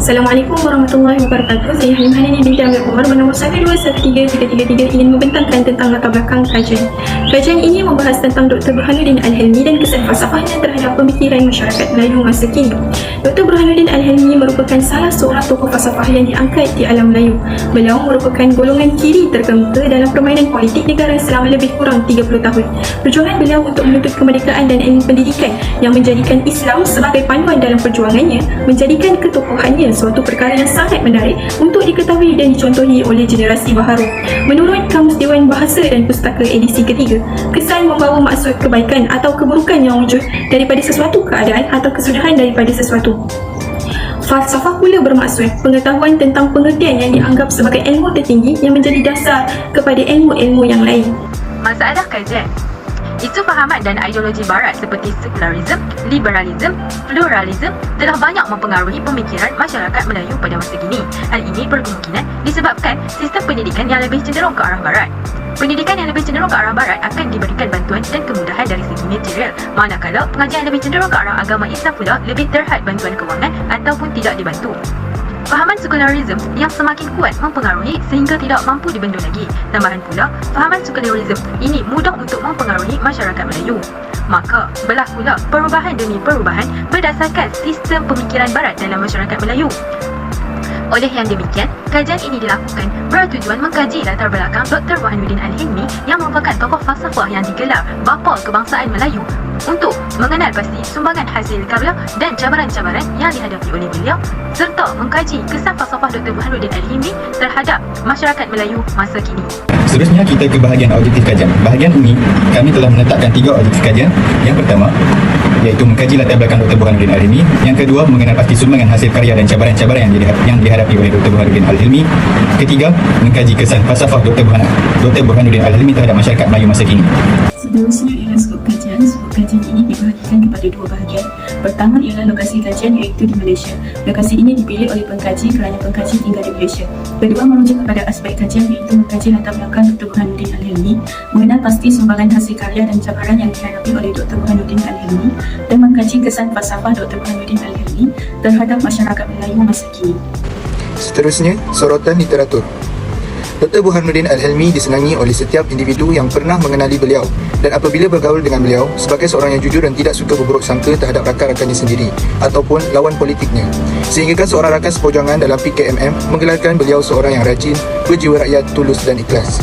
Assalamualaikum warahmatullahi wabarakatuh. Saya Halim Hanani binti Amir Umar bernomor 121333 ingin membentangkan tentang latar belakang kajian. Kajian ini membahas tentang Dr. Burhanuddin Al-Hilmi dan kesan falsafahnya terhadap pemikiran masyarakat Melayu masa kini. Dr. Burhanuddin Al-Hilmi merupakan salah seorang tokoh falsafah yang diangkat di alam Melayu. Beliau merupakan golongan kiri terkemuka dalam permainan politik negara selama lebih kurang 30 tahun. Perjuangan beliau untuk menuntut kemerdekaan dan ilmu pendidikan yang menjadikan Islam sebagai panduan dalam perjuangannya menjadikan ketokohannya suatu perkara yang sangat menarik untuk diketahui dan dicontohi oleh generasi baharu. Menurut Kamus Dewan Bahasa dan Pustaka edisi ketiga, kesan membawa maksud kebaikan atau keburukan yang wujud daripada sesuatu keadaan atau kesudahan daripada sesuatu. Falsafah pula bermaksud pengetahuan tentang pengertian yang dianggap sebagai ilmu tertinggi yang menjadi dasar kepada ilmu-ilmu yang lain. Masalah kajian. Isu fahaman dan ideologi barat seperti sekularisme, liberalisme, pluralisme telah banyak mempengaruhi pemikiran masyarakat Melayu pada masa kini. Hal ini berkemungkinan disebabkan sistem pendidikan yang lebih cenderung ke arah barat. Pendidikan yang lebih cenderung ke arah barat akan diberikan bantuan dan kemudahan dari segi material, manakala pengajian yang lebih cenderung ke arah agama Islam pula lebih terhad bantuan kewangan ataupun tidak dibantu. Fahaman sekularisme yang semakin kuat mempengaruhi sehingga tidak mampu dibendung lagi. Tambahan pula, fahaman sekularisme ini mudah untuk mempengaruhi masyarakat Melayu. Maka, belah pula perubahan demi perubahan berdasarkan sistem pemikiran barat dalam masyarakat Melayu. Oleh yang demikian, kajian ini dilakukan bertujuan mengkaji latar belakang Dr. Burhanuddin Al-Hilmi yang merupakan tokoh falsafah yang digelar bapa kebangsaan Melayu untuk mengenal pasti sumbangan hasil karya dan cabaran-cabaran yang dihadapi oleh beliau serta mengkaji kesan falsafah Dr. Burhanuddin Al-Hilmi terhadap masyarakat Melayu masa kini. Seterusnya kita ke bahagian objektif kajian. Bahagian ini kami telah menetapkan 3 objektif kajian. Yang pertama iaitu mengkaji latar belakang Dr. Burhanuddin Al-Hilmi. Yang kedua, mengenal pasti sumbangan hasil karya dan cabaran-cabaran yang dihadapi oleh Dr. Burhanuddin Al-Hilmi. Ketiga, mengkaji kesan falsafah Dr. Burhanuddin Al-Hilmi terhadap masyarakat Melayu masa kini. Seterusnya ialah skop kajian. Skop kajian ini dibahagikan kepada 2 bahagian. Pertama ialah lokasi kajian iaitu di Malaysia. Lokasi ini dipilih oleh pengkaji kerana pengkaji tinggal di Malaysia. Kedua, merujuk kepada aspek kajian iaitu mengkaji latar belakang Dr. Burhanuddin Al-Hilmi, mengenal pasti sumbangan hasil karya dan cabaran yang dihadapi oleh Dr. Burhanuddin Al-Hilmi dan mengkaji kesan falsafah Dr. Burhanuddin Al-Hilmi terhadap masyarakat Melayu masa kini. Seterusnya, sorotan literatur. Dr. Burhanuddin Al-Hilmi disenangi oleh setiap individu yang pernah mengenali beliau dan apabila bergaul dengan beliau sebagai seorang yang jujur dan tidak suka berburuk sangka terhadap rakan-rakannya sendiri ataupun lawan politiknya. Sehinggakan seorang rakan seperjuangan dalam PKMM menggelarkan beliau seorang yang rajin, berjiwa rakyat, tulus dan ikhlas.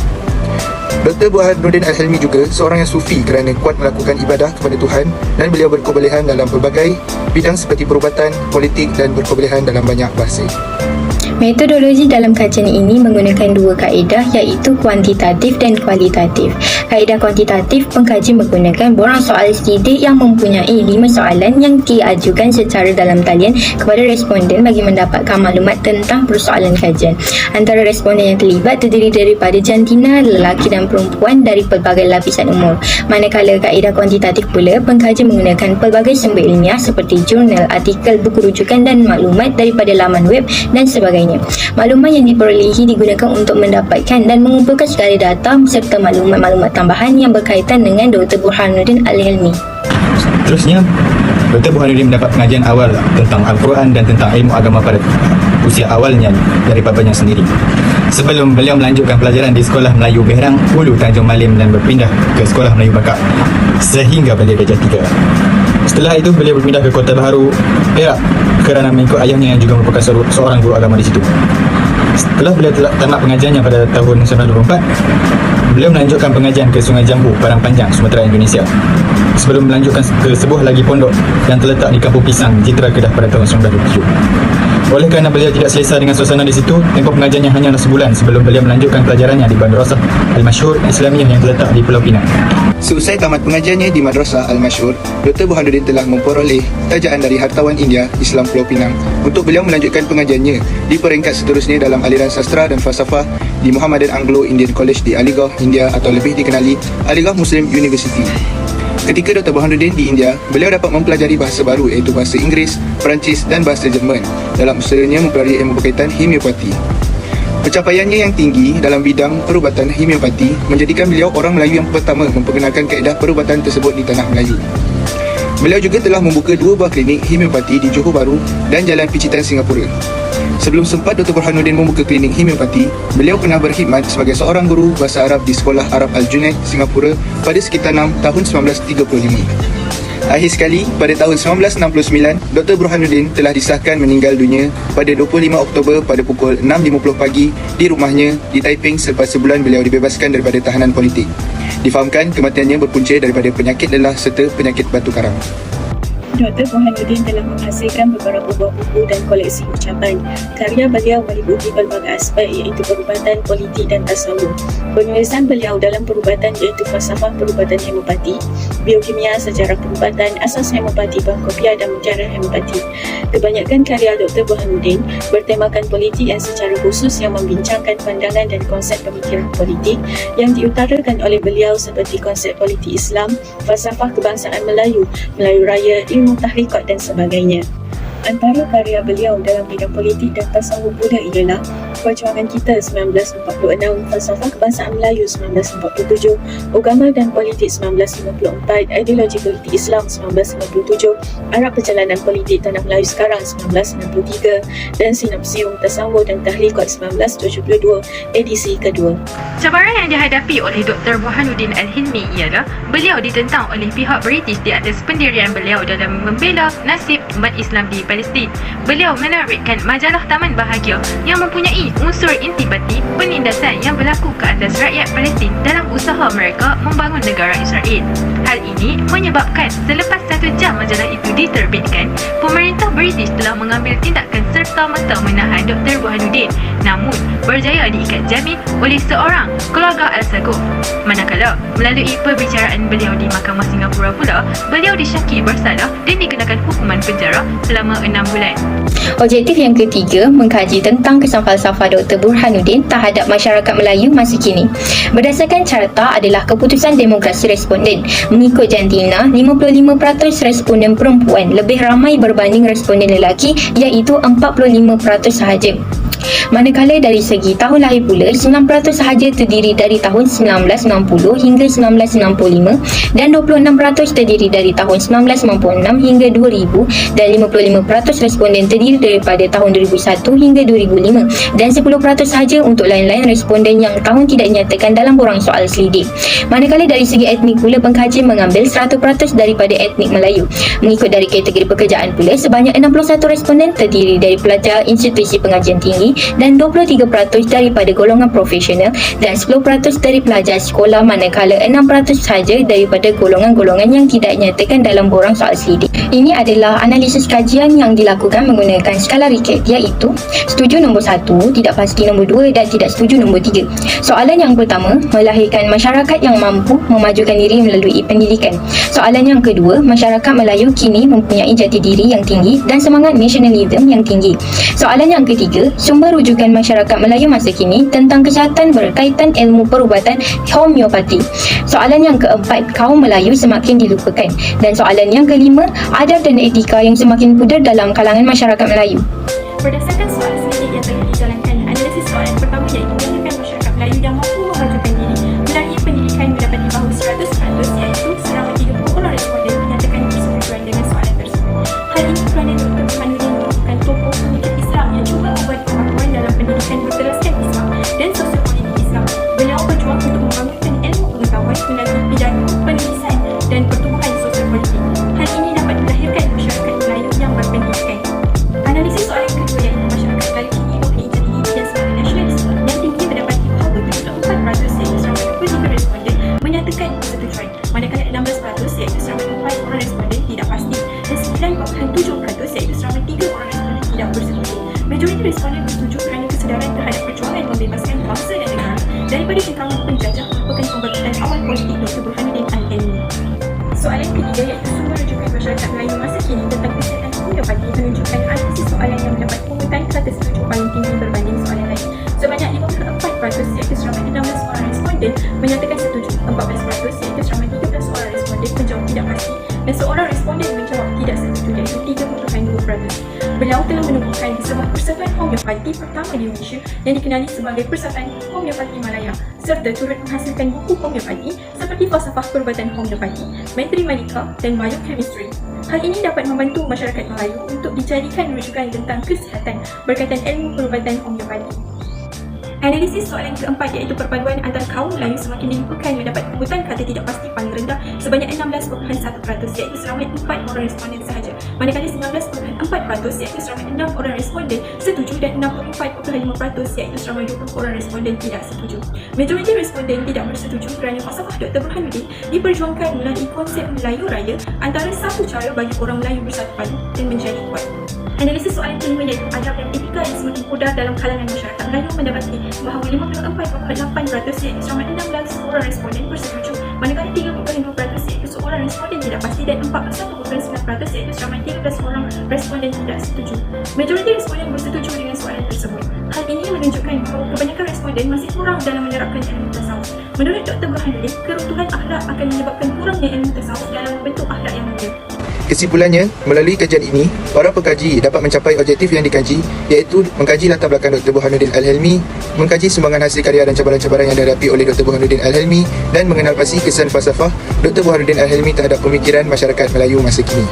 Dr. Burhanuddin Al-Hilmi juga seorang yang sufi kerana kuat melakukan ibadah kepada Tuhan dan beliau berkebolehan dalam pelbagai bidang seperti perubatan, politik dan berkebolehan dalam banyak bahasa. Metodologi dalam kajian ini menggunakan 2 kaedah iaitu kuantitatif dan kualitatif. Kaedah kuantitatif, pengkaji menggunakan borang soal sidik yang mempunyai 5 soalan yang diajukan secara dalam talian kepada responden bagi mendapatkan maklumat tentang persoalan kajian. Antara responden yang terlibat terdiri daripada jantina, lelaki dan perempuan dari pelbagai lapisan umur. Manakala kaedah kuantitatif pula, pengkaji menggunakan pelbagai sumber ilmiah seperti jurnal, artikel, buku rujukan dan maklumat daripada laman web dan sebagainya. Maklumat yang diperolehi digunakan untuk mendapatkan dan mengumpulkan segala data serta maklumat-maklumat tambahan yang berkaitan dengan Dr. Burhanuddin Al-Hilmi. Seterusnya, Dr. Burhanuddin mendapat pengajian awal tentang Al-Quran dan tentang ilmu agama pada usia awalnya dari babanya sendiri. Sebelum beliau melanjutkan pelajaran di Sekolah Melayu Berang, Hulu, Tanjung Malim dan berpindah ke Sekolah Melayu Bakak sehingga beliau darjah 3. Setelah itu beliau berpindah ke Kota Baharu, Perak kerana mengikut ayahnya yang juga merupakan seorang guru agama di situ. Setelah beliau tamat pengajiannya pada tahun 1924, beliau melanjutkan pengajian ke Sungai Jambu, Padang Panjang, Sumatera, Indonesia. Sebelum melanjutkan ke sebuah lagi pondok yang terletak di Kampung Pisang, Jitra, Kedah pada tahun 1927. Oleh kerana beliau tidak selesa dengan suasana di situ, tempoh pengajiannya hanyalah sebulan sebelum beliau melanjutkan pelajarannya di Madrasah Al-Masyhur Islamiyah yang terletak di Pulau Pinang. Seusai tamat pengajiannya di Madrasah Al-Masyhur, Dr. Burhanuddin telah memperoleh tajaan dari Hartawan India Islam Pulau Pinang untuk beliau melanjutkan pengajiannya di peringkat seterusnya dalam aliran sastra dan falsafah di Muhammadan Anglo Indian College di Aligarh, India atau lebih dikenali Aligarh Muslim University. Ketika Dr. Burhanuddin di India, beliau dapat mempelajari bahasa baru iaitu bahasa Inggeris, Perancis dan bahasa Jerman dalam usahanya mempelajari ilmu berkaitan homeopati. Pencapaiannya yang tinggi dalam bidang perubatan homeopati menjadikan beliau orang Melayu yang pertama memperkenalkan kaedah perubatan tersebut di tanah Melayu. Beliau juga telah membuka 2 buah klinik homeopati di Johor Bahru dan Jalan Picitan, Singapura. Sebelum sempat Dr. Burhanuddin membuka klinik homeopati, beliau pernah berkhidmat sebagai seorang guru bahasa Arab di Sekolah Arab Al-Junaid, Singapura pada sekitar tahun 1935. Akhir sekali, pada tahun 1969, Dr. Burhanuddin telah disahkan meninggal dunia pada 25 Oktober pada pukul 6.50 pagi di rumahnya di Taiping selepas sebulan beliau dibebaskan daripada tahanan politik. Difahamkan kematiannya berpunca daripada penyakit lelah serta penyakit batu karang. Dr. Burhanuddin telah menghasilkan beberapa buah buku dan koleksi ucapan. Karya beliau meliputi pelbagai aspek iaitu perubatan, politik dan tasawuf. Penulisan beliau dalam perubatan iaitu falsafah perubatan homeopati, biokimia, sejarah perubatan, asas homeopati, pharmakopoeia dan mujarah homeopati. Kebanyakan karya Dr. Burhanuddin bertemakan politik yang secara khusus yang membincangkan pandangan dan konsep pemikiran politik yang diutarakan oleh beliau seperti konsep politik Islam, falsafah kebangsaan Melayu, Melayu Raya, ilmu tahrikat dan sebagainya. Antara karya beliau dalam bidang politik dan tasawuf pula ialah Perjuangan Kita 1946, Falsafah Kebangsaan Melayu 1947, Agama dan Politik 1954, Ideologi Politik Islam 1957, Arab Perjalanan Politik Tanah Melayu Sekarang 1963 dan Sinopsium Tasawuf dan Tahrikat 1972 edisi kedua. Cabaran yang dihadapi oleh Dr. Burhanuddin Al-Hilmi ialah beliau ditentang oleh pihak British di atas pendirian beliau dalam membela nasib umat Islam di Palestin. Beliau menerbitkan majalah Taman Bahagia yang mempunyai unsur intibati penindasan yang berlaku ke atas rakyat Palestin dalam usaha mereka membangun negara Israel. Hal ini menyebabkan selepas 1 jam majalah itu diterbitkan, pemerintah British telah mengambil tindakan serta-merta menahan Dr. Burhanuddin, namun berjaya diikat jamin oleh seorang keluarga Al-Saguf. Manakala melalui perbicaraan beliau di Mahkamah Singapura pula, beliau disyaki bersalah dan dikenakan hukuman penjara selama 6 bulan. Objektif yang ketiga, mengkaji tentang kesan falsafah Dr. Burhanuddin terhadap masyarakat Melayu masa kini. Berdasarkan carta adalah keputusan demokrasi responden. Mengikut jantina, 55% responden perempuan lebih ramai berbanding responden lelaki iaitu 45% sahaja. Manakala dari segi tahun lahir pula, 9% sahaja terdiri dari tahun 1960 hingga 1965 dan 26% terdiri dari tahun 1996 hingga 2000 dan 55% responden terdiri daripada tahun 2001 hingga 2005 dan 10% sahaja untuk lain-lain responden yang tahun tidak dinyatakan dalam borang soal selidik. Manakala dari segi etnik pula, pengkaji mengambil 100% daripada etnik Melayu. Mengikut dari kategori pekerjaan pula, sebanyak 61 responden terdiri dari pelajar institusi pengajian tinggi dan 23% daripada golongan profesional dan 10% dari pelajar sekolah, manakala 6% sahaja daripada golongan-golongan yang tidak dinyatakan dalam borang soal selidik. Ini adalah analisis kajian yang dilakukan menggunakan skala Riket, iaitu setuju nombor 1, tidak pasti nombor 2 dan tidak setuju nombor 3. Soalan yang pertama, melahirkan masyarakat yang mampu memajukan diri melalui pendidikan. Soalan yang kedua, masyarakat Melayu kini mempunyai jati diri yang tinggi dan semangat nasionalisme yang tinggi. Soalan yang ketiga, sumber rujukan masyarakat Melayu masa kini tentang kesihatan berkaitan ilmu perubatan homeopati. Soalan yang keempat, kaum Melayu semakin dilupakan. Dan soalan yang kelima, adab dan etika yang semakin pudar dalam kalangan masyarakat Melayu. Berdasarkan soalan selidik yang telah dijalankan, analisis soalan pertama iaitu banyakkan masyarakat Melayu yang mampu memajukan diri melalui pendidikan mendapati bahawa 100% iaitu seramai 30% responden menyatakan persetujuan dengan soalan tersebut. Hal ini kerana Dr. Burhanuddin merupakan tokoh pemikir Islam yang juga membuat kemajuan dalam pendidikan berteraskan Islam dan sosiopolitik Islam. Beliau berjuang untuk membangunkan ilmu pengetahuan melalui pidato, penulisan dan pertubuhan sosiopolitik. Hal ini dapat melahirkan masyarakat Melayu yang berpendidikan. Analisis soalan kedua iaitu masyarakat Melayu kini mempunyai jati diri dan semangat nasionalis yang tinggi mendapati bahawa 74% iaitu seramai 23 responden menyatakan persetujuan, manakala 16% iaitu seramai 4 orang responden tidak pasti dan 9.7% iaitu seramai 3 orang responden tidak bersetuju. Majoriti responden bersetuju kerana kesedaran terhadap perjuangan membebaskan bangsa dan negara daripada cengkraman penjajah merupakan pembangkitan awal politik Dr. Burhanuddin Al-Hilmi. Soalan ketiga iaitu sumber rujukan masyarakat Melayu masa kini tentang kesihatan homeopati menunjukkan analisis soalan yang mendapat pungutan kata setuju paling tinggi berbanding soalan lain. Sebanyak 54% iaitu seramai 16 orang responden menyatakan setuju, 14% iaitu seramai 13 orang responden menjawab tidak iaitu 3.2%. Beliau telah menubuhkan sebuah persatuan homeopati pertama di Malaysia yang dikenali sebagai Persatuan Homeopati Malaya serta turut menghasilkan buku homeopati seperti Falsafah Perubatan Homeopati, Mathematika dan Biochemistry. Hal ini dapat membantu masyarakat Melayu untuk dijadikan rujukan tentang kesihatan berkaitan ilmu perubatan homeopati. Analisis soalan keempat iaitu perpaduan antara kaum Melayu semakin dilimpahkan mendapat pungutan kata tidak pasti paling rendah sebanyak 16.1% iaitu seramai 4 orang responden sahaja, manakala 19.4% iaitu seramai 6 orang responden setuju dan 64.5% iaitu seramai 20 orang responden tidak setuju. Majoriti responden tidak bersetuju kerana falsafah Dr. Burhanuddin diperjuangkan melalui konsep Melayu Raya antara satu cara bagi orang Melayu bersatu padu dan menjadi kuat. Analisis soalan kelima iaitu adab dan etika yang semakin pudar dalam kalangan masyarakat Melayu mendapati bahawa 54.8% iaitu seramai 16 orang responden bersetuju, manakala 3.5% iaitu seorang responden tidak pasti dan 41.9% iaitu seramai 13 orang responden tidak setuju. Majoriti responden bersetuju dengan soalan tersebut. Hal ini menunjukkan bahawa kebanyakan responden masih kurang dalam menerapkan ilmu tasawuf. Menurut Dr. Burhanuddin, keruntuhan akhlak akan menyebabkan kurangnya ilmu tasawuf dalam membentuk akhlak yang mulia. Kesimpulannya, melalui kajian ini, para pengkaji dapat mencapai objektif yang dikaji iaitu mengkaji latar belakang Dr. Burhanuddin Al-Helmi, mengkaji sumbangan hasil karya dan cabaran-cabaran yang dihadapi oleh Dr. Burhanuddin Al-Helmi dan mengenal pasti kesan falsafah Dr. Burhanuddin Al-Helmi terhadap pemikiran masyarakat Melayu masa kini.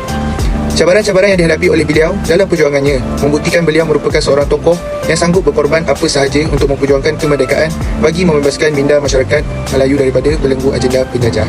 Cabaran-cabaran yang dihadapi oleh beliau dalam perjuangannya membuktikan beliau merupakan seorang tokoh yang sanggup berkorban apa sahaja untuk memperjuangkan kemerdekaan bagi membebaskan minda masyarakat Melayu daripada belenggu agenda penjajah.